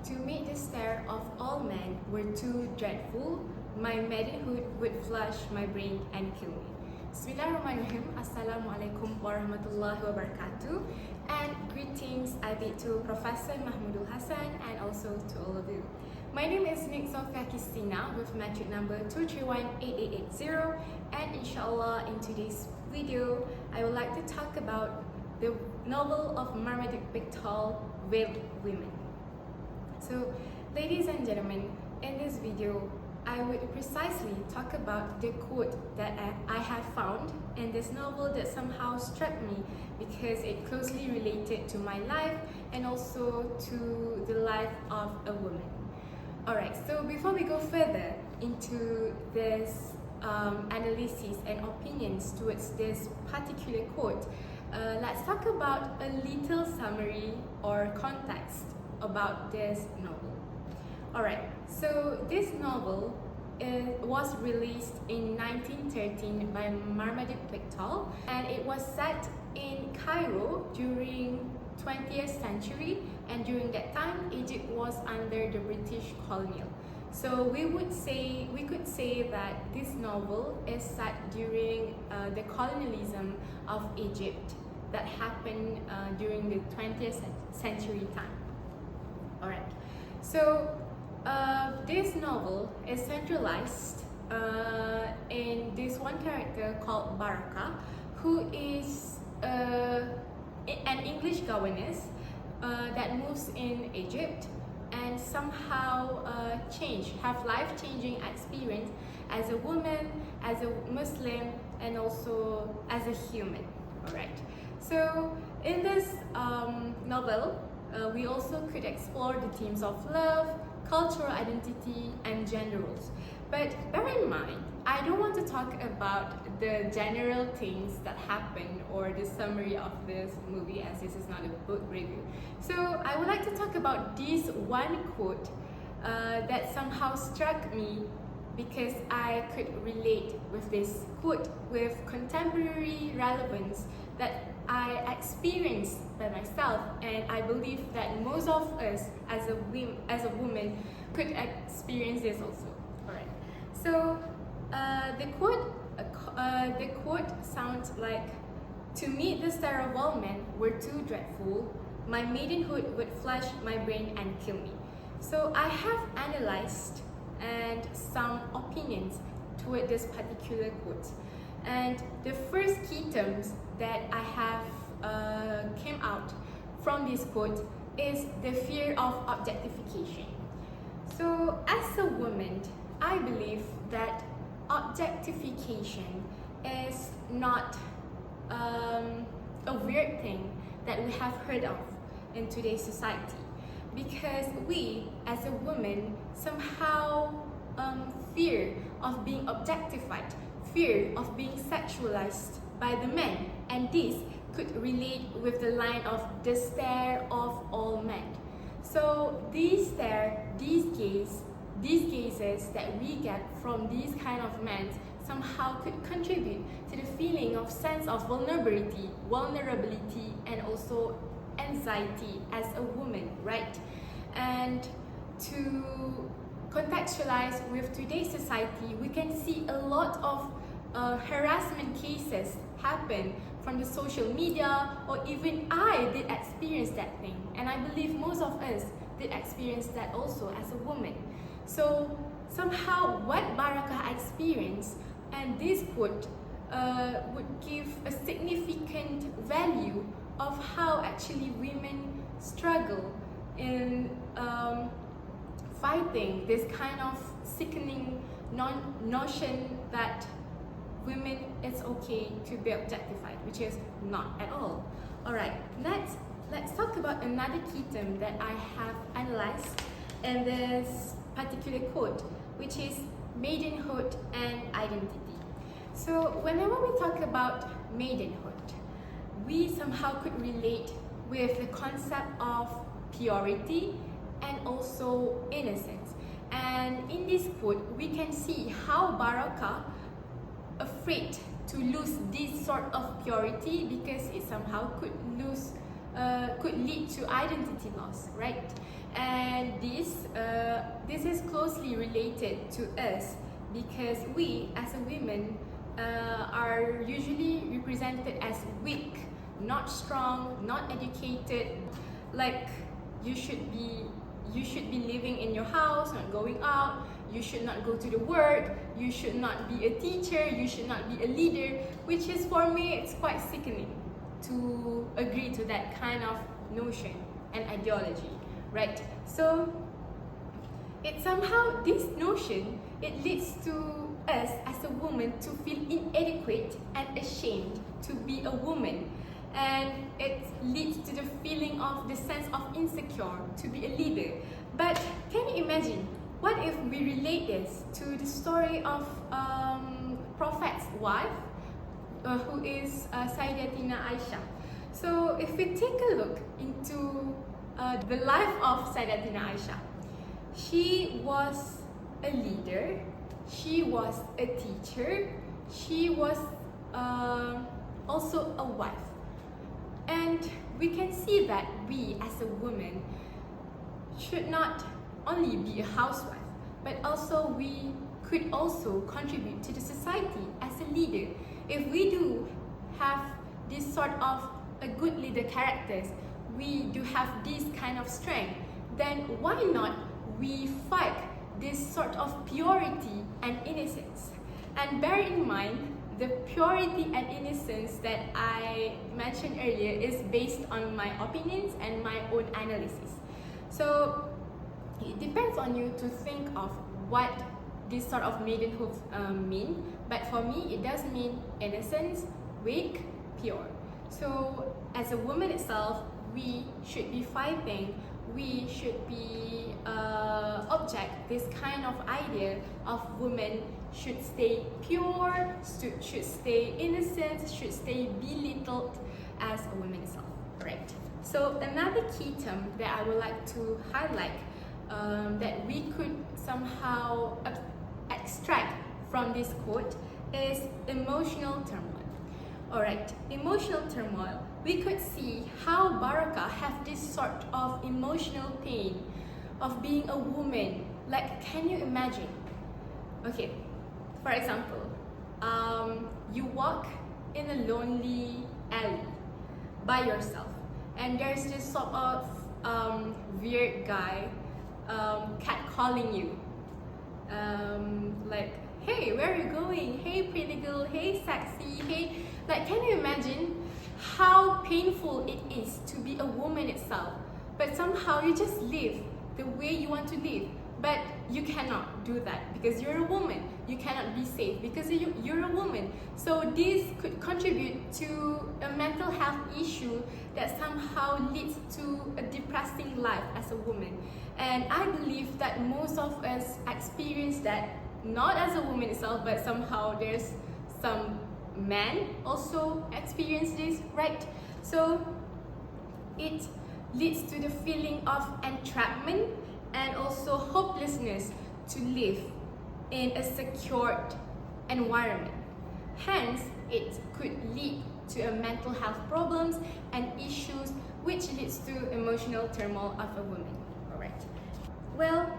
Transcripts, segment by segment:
To meet the stare of all men were too dreadful. My maidenhood would flush my brain and kill me. Bismillahirrahmanirrahim. Assalamualaikum warahmatullahi wabarakatuh. And greetings I bid to Professor Mahmudul Hasan and also to all of you. My name is Sofia Qistina with Matric Number 2318880, and inshallah in today's video I would like to talk about the novel of Marmaduke Pickthall, Veiled Women. So, ladies and gentlemen, in this video I would precisely talk about the quote that I have found in this novel that somehow struck me because it closely related to my life and also to the life of a woman. Alright, so before we go further into this analysis and opinions towards this particular quote, let's talk about a little summary or context about this novel. Alright, so this novel was released in 1913 by Marmaduke Pickthall, and it was set in Cairo during 20th century, and during that time Egypt was under the British colonial. So we could say that this novel is set during the colonialism of Egypt that happened during the 20th century time. Alright, so this novel is centralized in this one character called Baraka, who is an English governess that moves in Egypt and somehow have life-changing experience as a woman, as a Muslim, and also as a human. Alright, so in this novel, we also could explore the themes of love, cultural identity, and gender roles. But bear in mind, I don't want to talk about the general things that happen or the summary of this movie, as this is not a book review. So I would like to talk about this one quote that somehow struck me because I could relate with this quote with contemporary relevance that I experienced by myself, and I believe that most of us as a woman could experience this also. Alright, so the quote sounds like, "To meet the stare of all men were too dreadful. My maidenhood would flush my brain and kill me." So I have analyzed and some opinions toward this particular quote, and the first key terms that I have came out from this quote is the fear of objectification. So as a woman, I believe that objectification is not a weird thing that we have heard of in today's society, because we as a woman somehow fear of being objectified, fear of being sexualized by the men, and this could relate with the line of the stare of all men. So these gazes that we get from these kind of men somehow could contribute to the feeling of sense of vulnerability, and also anxiety as a woman, right? And to contextualize with today's society, we can see a lot of harassment cases happen from the social media, or even I did experience that thing, and I believe most of us did experience that also as a woman. So somehow what Baraka experienced, and this quote would give a significant value of how actually women struggle in fighting this kind of sickening notion that women, it's okay to be objectified, which is not at all. Alright, let's talk about another key term that I have analyzed in this particular quote, which is maidenhood and identity. So whenever we talk about maidenhood, we somehow could relate with the concept of purity and also innocence. And in this quote, we can see how Baraka afraid to lose this sort of purity because it somehow could lose could lead to identity loss, right? And this is closely related to us because we as a women are usually represented as weak, not strong, not educated. Like you should be living in your house, not going out. You should not go to the work. You should not be a teacher. You should not be a leader. Which is, for me, it's quite sickening to agree to that kind of notion and ideology, right? So it somehow, this notion, it leads to us as a woman to feel inadequate and ashamed to be a woman, and it leads to the feeling of the sense of insecure to be a leader. But can you imagine, what if we relate this to the story of Prophet's wife, who is Sayyidatina Aisha? So if we take a look into the life of Sayyidatina Aisha, she was a leader, she was a teacher, she was also a wife. And we can see that we as a woman should not only be a housewife, but also we could also contribute to the society as a leader. If we do have this sort of a good leader characters, we do have this kind of strength, then why not we fight this sort of purity and innocence? And bear in mind, the purity and innocence that I mentioned earlier is based on my opinions and my own analysis. So it depends on you to think of what this sort of maidenhood mean. But for me, it does mean innocence, weak, pure. So as a woman itself, we should be fighting, we should be object this kind of idea of women should stay pure, should stay innocent, should stay belittled as a woman itself, right? So another key term that I would like to highlight that we could somehow extract from this quote is emotional turmoil. Alright, emotional turmoil. We could see how Barakah have this sort of emotional pain of being a woman. Like, can you imagine? Okay, for example, you walk in a lonely alley by yourself, and there's this sort of weird guy catcalling you. Like, hey, where are you going? Hey, pretty girl. Hey, sexy. Hey, like, can you imagine how painful it is to be a woman itself? But somehow you just live the way you want to live. But you cannot do that because you're a woman. You cannot be safe because you're a woman. So this could contribute to a mental health issue that somehow leads to a depressing life as a woman. And I believe that most of us experience that, not as a woman itself, but somehow there's some men also experience this, right? So it leads to the feeling of entrapment and also hopelessness to live in a secured environment. Hence, it could lead to a mental health problems and issues, which leads to emotional turmoil of a woman. Alright. Well,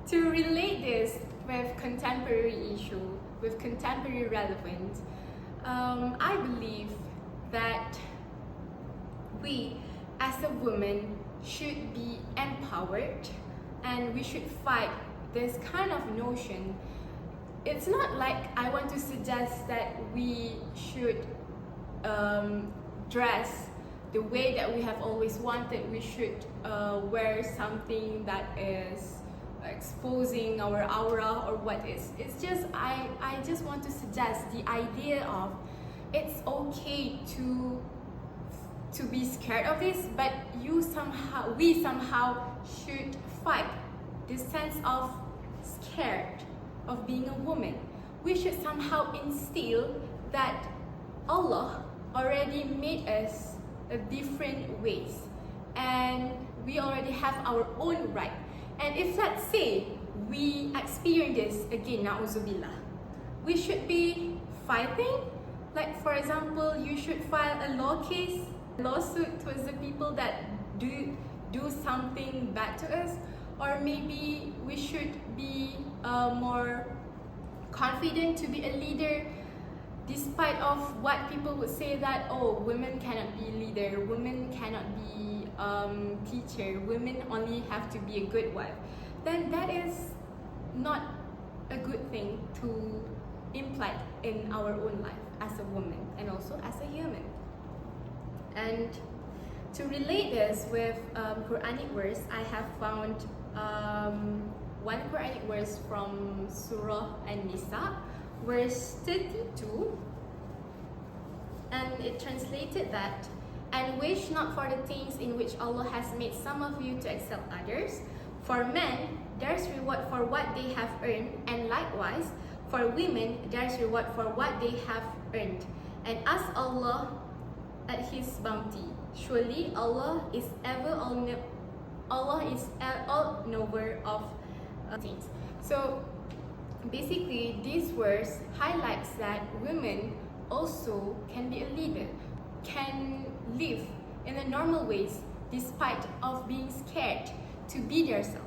to relate this with contemporary issue, with contemporary relevance, I believe that we as a woman should be empowered and we should fight this kind of notion. It's not like I want to suggest that we should dress the way that we have always wanted. We should wear something that is exposing our aura or what is. It's just, I just want to suggest the idea of it's okay to be scared of this, but we somehow should fight this sense of scared of being a woman. We should somehow instill that Allah already made us a different ways and we already have our own right. And if, let's say, we experience this again, na'uzubillah, we should be fighting. Like, for example, you should file a law case lawsuit towards the people that do something bad to us, or maybe we should be more confident to be a leader, despite of what people would say that, oh, women cannot be leader, women cannot be teacher, women only have to be a good wife. Then that is not a good thing to implant in our own life as a woman and also as a human. And to relate this with Quranic verse, I have found one Quranic verse from Surah An-Nisa, verse 32, and it translated that, and wish not for the things in which Allah has made some of you to excel others. For men, there is reward for what they have earned, and likewise, for women, there is reward for what they have earned. And ask Allah at His bounty. Surely Allah is all knower of things. So basically, this verse highlights that women also can be a leader, can live in the normal ways despite of being scared to be themselves.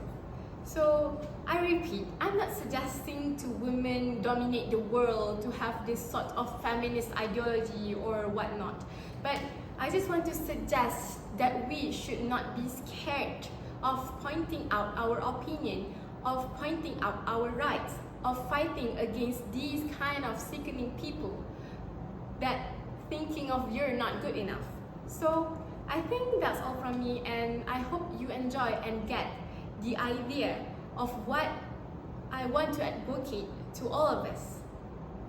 So I repeat, I'm not suggesting to women dominate the world, to have this sort of feminist ideology or whatnot, but I just want to suggest that we should not be scared of pointing out our opinion, of pointing out our rights, of fighting against these kind of sickening people that thinking of you're not good enough. So I think that's all from me, and I hope you enjoy and get the idea of what I want to advocate to all of us,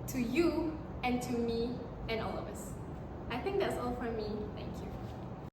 to you and to me and all of us. I think that's all from me.